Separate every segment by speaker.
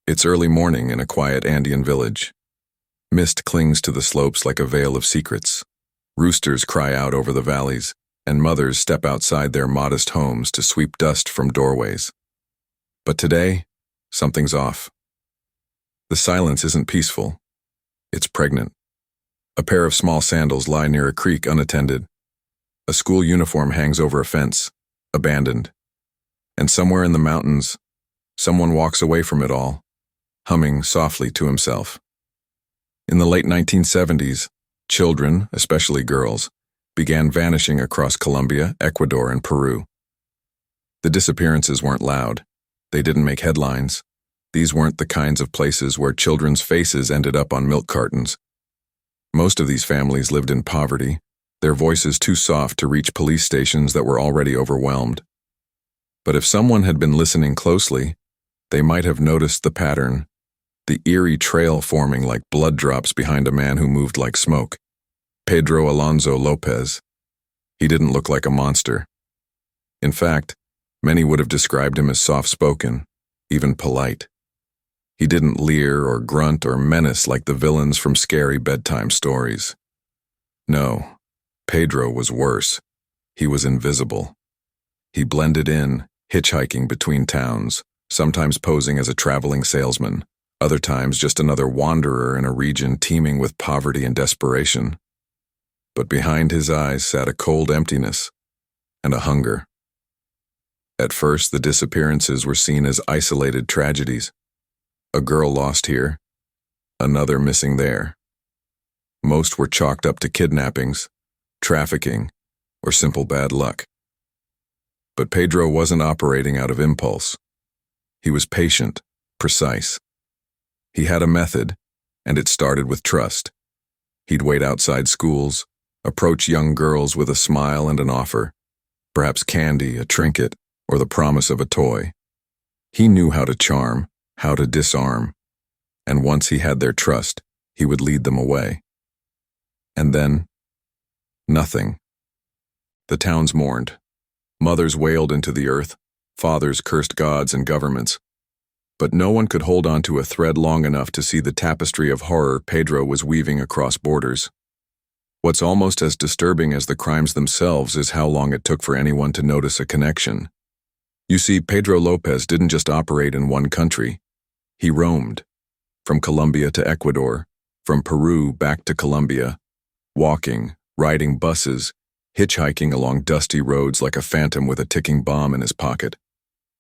Speaker 1: It's early morning in a quiet Andean village. Mist clings to the slopes like a veil of secrets. Roosters cry out over the valleys, and mothers step outside their modest homes to sweep dust from doorways. But today, something's off. The silence isn't peaceful. It's pregnant. A pair of small sandals lie near a creek unattended. A school uniform hangs over a fence, abandoned. And somewhere in the mountains, someone walks away from it all, humming softly to himself. In the late 1970s, children, especially girls, began vanishing across Colombia, Ecuador, and Peru. The disappearances weren't loud. They didn't make headlines. These weren't the kinds of places where children's faces ended up on milk cartons. Most of these families lived in poverty, their voices too soft to reach police stations that were already overwhelmed. But if someone had been listening closely, they might have noticed the pattern, the eerie trail forming like blood drops behind a man who moved like smoke. Pedro López. He didn't look like a monster. In fact, many would have described him as soft-spoken, even polite. He didn't leer or grunt or menace like the villains from scary bedtime stories. No, Pedro was worse. He was invisible. He blended in, hitchhiking between towns, sometimes posing as a traveling salesman, other times just another wanderer in a region teeming with poverty and desperation. But behind his eyes sat a cold emptiness and a hunger. At first, the disappearances were seen as isolated tragedies. A girl lost here, another missing there. Most were chalked up to kidnappings, trafficking, or simple bad luck. But Pedro wasn't operating out of impulse. He was patient, precise. He had a method, and it started with trust. He'd wait outside schools, approach young girls with a smile and an offer, perhaps candy, a trinket, or the promise of a toy. He knew how to charm, how to disarm, and once he had their trust, he would lead them away. And then, nothing. The towns mourned. Mothers wailed into the earth, fathers cursed gods and governments. But no one could hold on to a thread long enough to see the tapestry of horror Pedro was weaving across borders. What's almost as disturbing as the crimes themselves is how long it took for anyone to notice a connection. You see, Pedro López didn't just operate in one country. He roamed, from Colombia to Ecuador, from Peru back to Colombia, walking, riding buses, hitchhiking along dusty roads like a phantom with a ticking bomb in his pocket.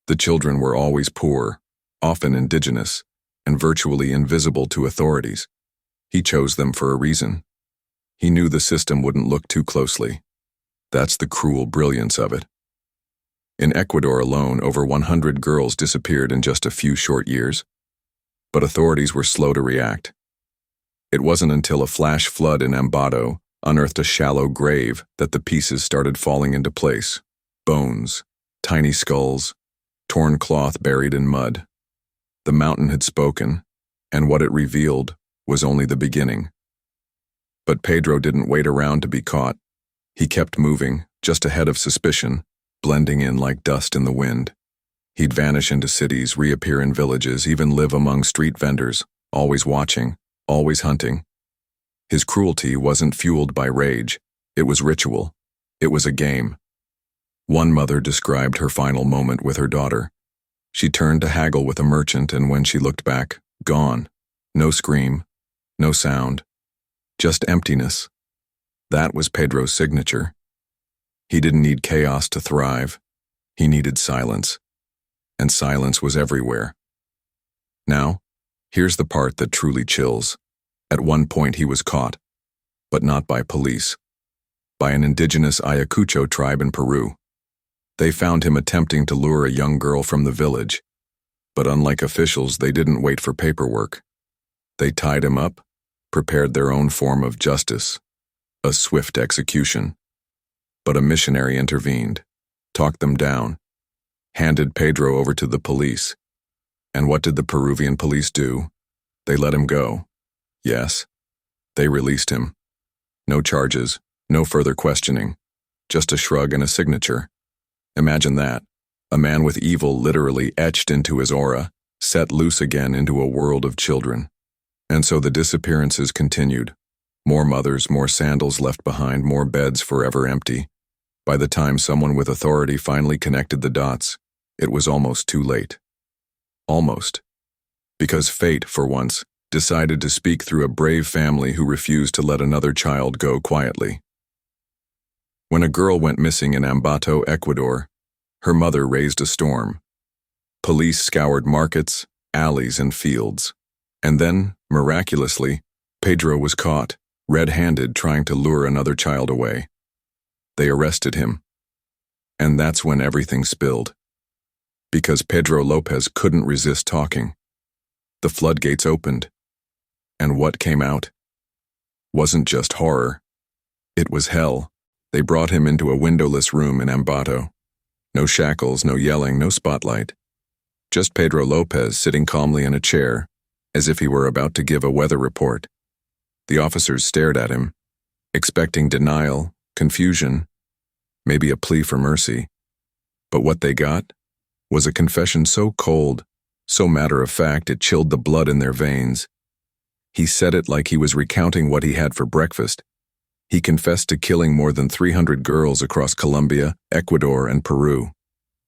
Speaker 1: The children were always poor, often indigenous, and virtually invisible to authorities. He chose them for a reason. He knew the system wouldn't look too closely. That's the cruel brilliance of it. In Ecuador alone, over 100 girls disappeared in just a few short years. But authorities were slow to react. It wasn't until a flash flood in Ambato unearthed a shallow grave that the pieces started falling into place. Bones, tiny skulls, torn cloth buried in mud. The mountain had spoken, and what it revealed was only the beginning. But Pedro didn't wait around to be caught. He kept moving, just ahead of suspicion, blending in like dust in the wind. He'd vanish into cities, reappear in villages, even live among street vendors, always watching, always hunting. His cruelty wasn't fueled by rage. It was ritual. It was a game. One mother described her final moment with her daughter. She turned to haggle with a merchant, and when she looked back, gone. No scream, no sound, just emptiness. That was Pedro's signature. He didn't need chaos to thrive. He needed silence. And silence was everywhere. Now, here's the part that truly chills. At one point he was caught, but not by police. By an indigenous Ayacucho tribe in Peru. They found him attempting to lure a young girl from the village. But unlike officials, they didn't wait for paperwork. They tied him up, prepared their own form of justice, a swift execution. But a missionary intervened, talked them down, handed Pedro over to the police. And what did the Peruvian police do? They let him go. Yes, they released him. No charges, no further questioning, just a shrug and a signature. Imagine that, a man with evil literally etched into his aura, set loose again into a world of children. And so the disappearances continued. More mothers, more sandals left behind, more beds forever empty. By the time someone with authority finally connected the dots, it was almost too late. Almost. Because fate, for once, decided to speak through a brave family who refused to let another child go quietly. When a girl went missing in Ambato, Ecuador, her mother raised a storm. Police scoured markets, alleys, and fields. And then, miraculously, Pedro was caught, red-handed, trying to lure another child away. They arrested him. And that's when everything spilled. Because Pedro López couldn't resist talking. The floodgates opened. And what came out wasn't just horror. It was hell. They brought him into a windowless room in Ambato. No shackles, no yelling, no spotlight. Just Pedro López sitting calmly in a chair, as if he were about to give a weather report. The officers stared at him, expecting denial, confusion, maybe a plea for mercy. But what they got was a confession so cold, so matter-of-fact it chilled the blood in their veins. He said it like he was recounting what he had for breakfast. He confessed to killing more than 300 girls across Colombia, Ecuador, and Peru.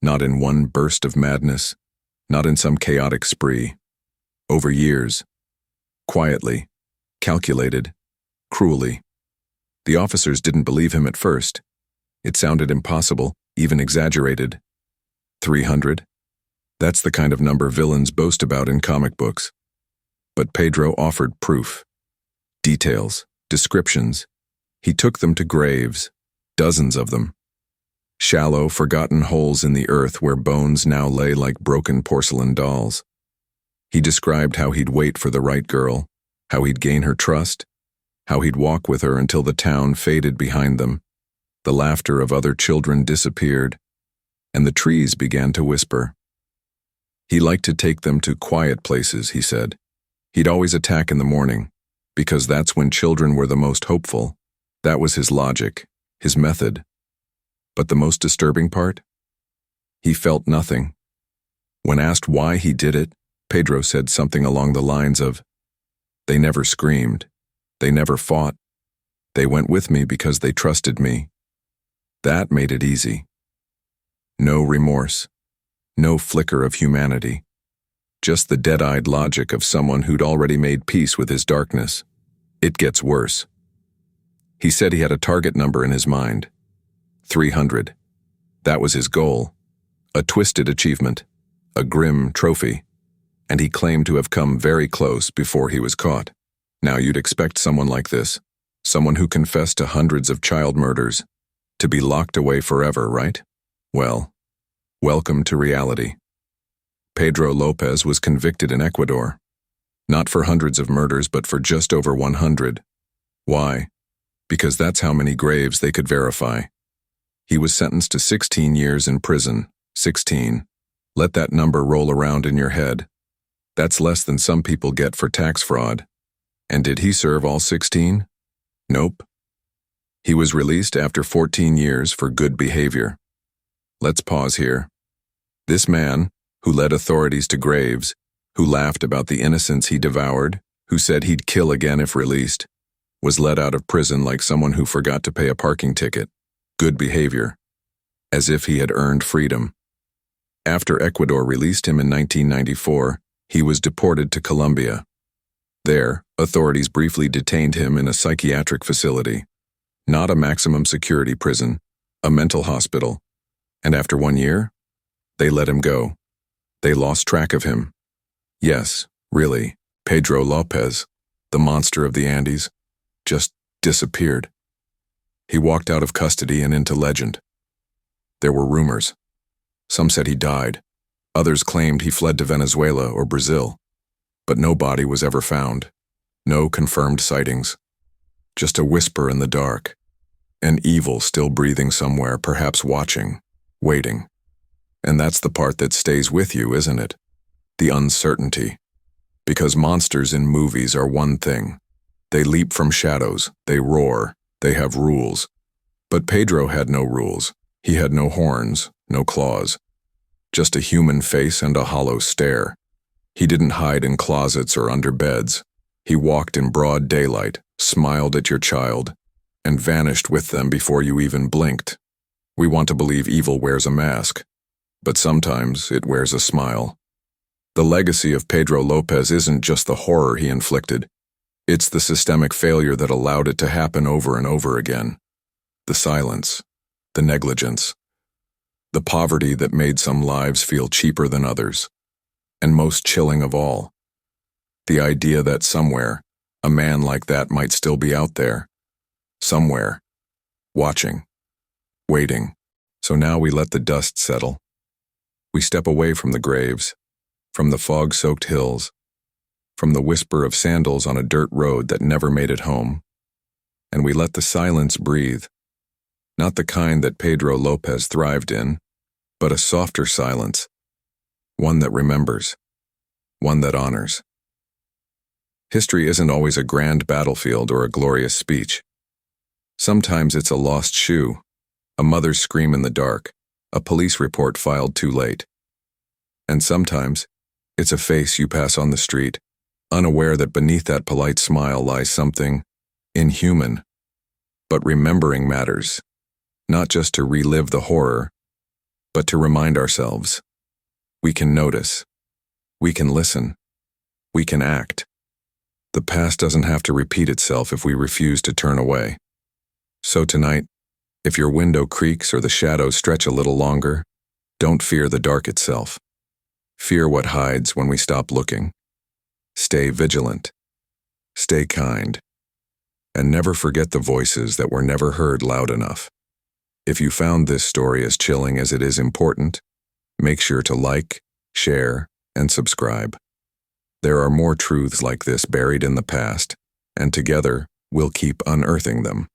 Speaker 1: Not in one burst of madness, not in some chaotic spree. Over years. Quietly. Calculated. Cruelly. The officers didn't believe him at first. It sounded impossible, even exaggerated. 300? That's the kind of number villains boast about in comic books. But Pedro offered proof. Details. Descriptions. He took them to graves. Dozens of them. Shallow, forgotten holes in the earth where bones now lay like broken porcelain dolls. He described how he'd wait for the right girl, how he'd gain her trust, how he'd walk with her until the town faded behind them, the laughter of other children disappeared, and the trees began to whisper. He liked to take them to quiet places, he said. He'd always attack in the morning, because that's when children were the most hopeful. That was his logic, his method. But the most disturbing part? He felt nothing. When asked why he did it, Pedro said something along the lines of, "They never screamed. They never fought. They went with me because they trusted me." That made it easy. No remorse. No flicker of humanity. Just the dead-eyed logic of someone who'd already made peace with his darkness. It gets worse. He said he had a target number in his mind. 300. That was his goal. A twisted achievement. A grim trophy. And he claimed to have come very close before he was caught. Now you'd expect someone like this, someone who confessed to hundreds of child murders, to be locked away forever, right? Well, welcome to reality. Pedro López was convicted in Ecuador. Not for hundreds of murders, but for just over 100. Why? Because that's how many graves they could verify. He was sentenced to 16 years in prison. 16. Let that number roll around in your head. That's less than some people get for tax fraud. And did he serve all 16? Nope. He was released after 14 years for good behavior. Let's pause here. This man, who led authorities to graves, who laughed about the innocents he devoured, who said he'd kill again if released, was let out of prison like someone who forgot to pay a parking ticket. Good behavior. As if he had earned freedom. After Ecuador released him in 1994, he was deported to Colombia. There, authorities briefly detained him in a psychiatric facility. Not a maximum security prison, a mental hospital. And after 1 year, they let him go. They lost track of him. Yes, really, Pedro López, the monster of the Andes, just disappeared. He walked out of custody and into legend. There were rumors. Some said he died. Others claimed he fled to Venezuela or Brazil. But no body was ever found. No confirmed sightings. Just a whisper in the dark. An evil still breathing somewhere, perhaps watching, waiting. And that's the part that stays with you, isn't it? The uncertainty. Because monsters in movies are one thing. They leap from shadows, they roar, they have rules. But Pedro had no rules. He had no horns, no claws. Just a human face and a hollow stare. He didn't hide in closets or under beds. He walked in broad daylight, smiled at your child, and vanished with them before you even blinked. We want to believe evil wears a mask, but sometimes it wears a smile. The legacy of Pedro López isn't just the horror he inflicted. It's the systemic failure that allowed it to happen over and over again. The silence, the negligence, the poverty that made some lives feel cheaper than others. And most chilling of all, the idea that somewhere, a man like that might still be out there. Somewhere, watching, waiting. So now we let the dust settle. We step away from the graves, from the fog-soaked hills, from the whisper of sandals on a dirt road that never made it home, and we let the silence breathe. Not the kind that Pedro López thrived in, but a softer silence, one that remembers, one that honors. History isn't always a grand battlefield or a glorious speech. Sometimes it's a lost shoe, a mother's scream in the dark, a police report filed too late. And sometimes it's a face you pass on the street, unaware that beneath that polite smile lies something inhuman. But remembering matters, not just to relive the horror, but to remind ourselves. We can notice. We can listen. We can act. The past doesn't have to repeat itself if we refuse to turn away. So tonight, if your window creaks or the shadows stretch a little longer, don't fear the dark itself. Fear what hides when we stop looking. Stay vigilant. Stay kind. And never forget the voices that were never heard loud enough. If you found this story as chilling as it is important, make sure to like, share, and subscribe. There are more truths like this buried in the past, and together we'll keep unearthing them.